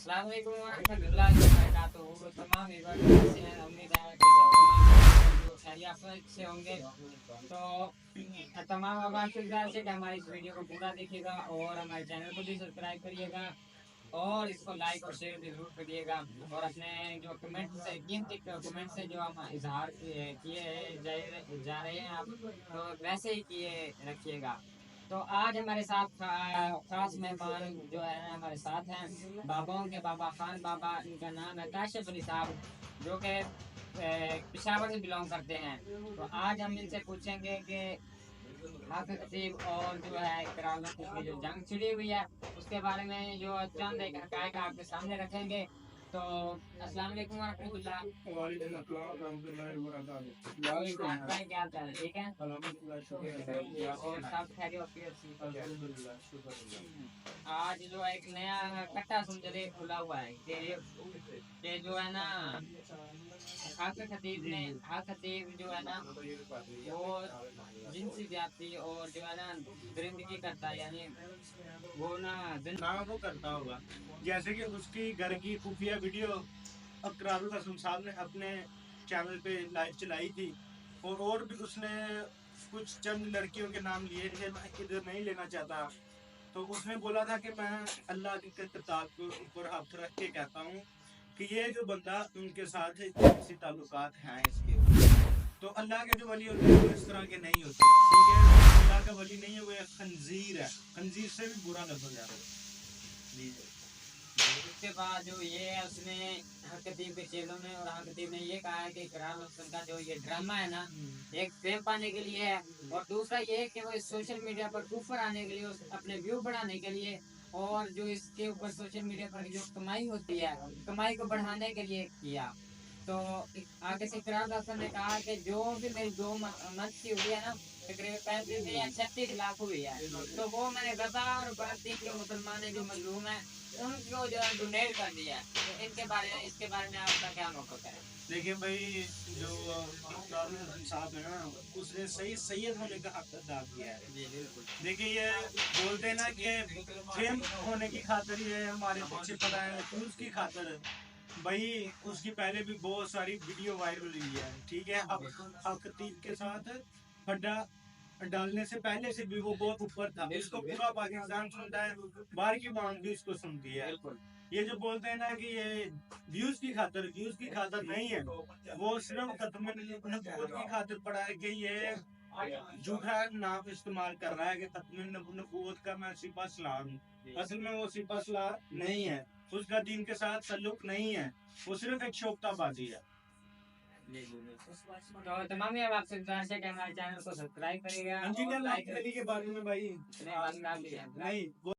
अस्सलाम वालेकुम वरहमतुल्लाहि वबरकातुहू। तमाम व्यूअर्स कैसे हैं? उम्मीद है कि जो खैरियत से होंगे। तो तमाम आवाम से गुजारिश है कि हमारी इस वीडियो को पूरा देखिएगा और हमारे चैनल को भी सब्सक्राइब करिएगा और इसको लाइक और शेयर भी जरूर करिएगा और अपने जो कमेंट्स है कीमती कमेंट्स है जो हम इजहार किए जा रहे हैं आप तो वैसे ही किए रखिएगा। तो आज हमारे साथ खास मेहमान जो है हमारे साथ हैं बाबाओं के बाबा खान बाबा, इनका नाम है काशिफ अली साहब जो कि पिशावर से बिलोंग करते हैं। तो आज हम इनसे पूछेंगे कि हक तहजीब और जो है करामा की जो जंग छिड़ी हुई है उसके बारे में जो चंद एक हकायक आपके सामने रखेंगे। तो अस्सलाम वालेकुम वरहमतुल्लाह। वालेकुम अस्सलाम रहमतुल्लाहि व बरकातहू। भाई क्या हाल चाल है? ठीक है अल्हम्दुलिल्लाह शुक्र और है। सब खैरियत से? अल्हम्दुलिल्लाह शुक्र आज जो एक नया कट्टा सुंदर खुला हुआ है कि जो है ना हक खतीब जो है ना वो जिनसी जाति और जो है ना दरिंदगी करता है, यानी वो ना ना वो करता होगा, जैसे कि उसकी घर की खुफिया वीडियो अकरारुल हसन साहब ने अपने चैनल पे लाइव चलाई थी और भी उसने कुछ चंद लड़कियों के नाम लिए थे, मैं इधर नहीं लेना चाहता। तो उसने बोला था कि मैं अल्लाह की किताब के ऊपर हाथ रख के कहता हूँ कि ये जो बंदा उनके साथ जिनसी ताल्लुकात हैं इसके, तो अल्लाह के जो वली होते हैं वो इस तरह के नहीं होते। ठीक है, अल्लाह का वली नहीं है, वो एक खंजीर है, खंजीर से भी बुरा लफ्ज है वो। उसके बाद जो ये है उसने हक खतीब के चेलों ने और हक खतीब ने ये कहा है कि इकराम हसन का जो ये ड्रामा है ना एक फेम पाने के लिए है और दूसरा ये है कि वो इस सोशल मीडिया पर ऊपर आने के लिए अपने व्यू बढ़ाने के लिए और जो इसके ऊपर सोशल मीडिया पर जो कमाई होती है कमाई को बढ़ाने के लिए किया। तो आगे से इकराम हसन ने कहा कि जो भी मेरी दो मंथ की हुई है ना तकरीबन 35 या 36 लाख हुई है तो वो मैंने गजा और भारतीय जो मुसलमान है जो मजलूम है उनको जो है डोनेट कर दिया है। तो इनके बारे में इसके बारे में आपका क्या मौक़िफ़ है? देखिए भाई, जो इकरारुल हसन साहब है ना, उसने सही सैयद होने का हक अदा किया है। जी बिल्कुल। देखिए ये बोलते हैं ना कि फेम होने की खातिर ये हमारे पीछे पड़ा है, व्यूज की खातिर। भाई उसकी पहले भी बहुत सारी वीडियो वायरल हुई है, ठीक है। अब हक खतीब के साथ खड्डा डालने से पहले से भी वो बहुत ऊपर था, इसको पूरा पाकिस्तान सुनता है, बाहर की कौम भी इसको सुनती है। बिल्कुल ये जो बोलते हैं ना कि ये व्यूज की खातिर नहीं है, वो सिर्फ खत्म नबूवत की खातिर पड़ा है कि ये झूठा नाम इस्तेमाल कर रहा है कि खत्म नबूवत का मैं सिपा सलार हूँ। असल में वो सिपा सलार नहीं है, उसका दीन के साथ ताल्लुक नहीं है, वो सिर्फ एक शोकताबाजी है। तो तमाम ये आपसे गुजारिश है कि हमारे चैनल को सब्सक्राइब करिएगा इंजीनियर और लाइक के बारे में भाई नहीं नहीं